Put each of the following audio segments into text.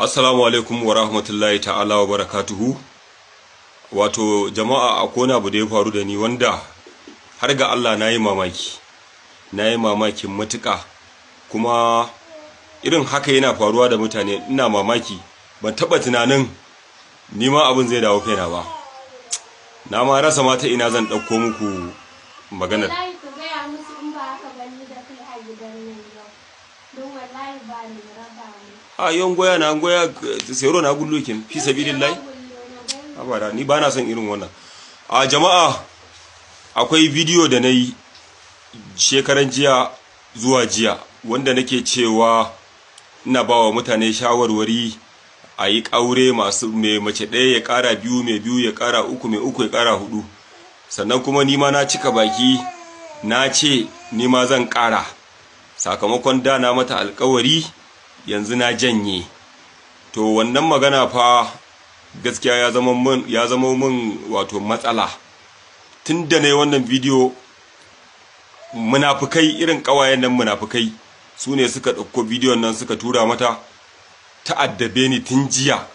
Assalamu alaikum wa rahmatullahi ta'ala wa barakatuhu. Wato jama'a akwai abu da ya faru da ni wanda har ga Allah nayi mamakin matuƙa, kuma irin haka yana faruwa da mutane. Ina mamaki, ban taba tunanin ni ma abin zai dawo kaina ba. Na ma rasa mata ina zan dauko muku maganar. Yon goya na goya sero na gullukin fi sabilillahi abada, ni bana son irin wannan. Jama'a, akwai bidiyo da nayi shekaran jiya zuwa jiya wanda nake cewa ina bawa mutane shawarwari a yi ƙaure mai mace ɗaya ya ƙara biyu, mai biyu ya ƙara uku, mai uku ya ƙara hudu. Sannan kuma nima na cika baki na ce nima zan ƙara, sakamakon da na mata alƙawari yanzu na janye. To wannan magana fa gaskiya ya zama min wato matsala. Tunda nayi wannan bidiyo, munafukai, irin kawayen nan munafukai su ne suka ɗauko bidiyon nan suka tura mata, ta'addabe ni tun jiya.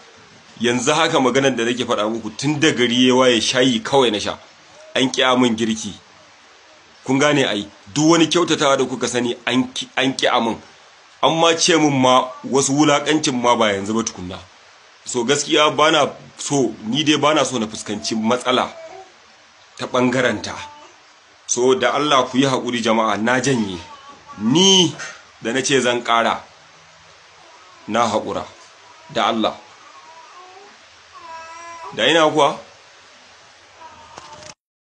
Yanzu haka maganar da nake faɗa muku, tun da gari ya waye shayi kawai na sha, an ƙi min girki. Kun gane ai, duk wani kyautatawa da kuka sani an ƙi min. An ma ce min ma wasu wulakancin ma ba yanzu ba tukunna. So gaskiya bana so, ni dai bana so na fuskanci matsala ta bangaranta. So da Allah ku yi haƙuri jama'a, na janye. Ni da na ce zan ƙara, na haƙura da Allah. Da ina kuwa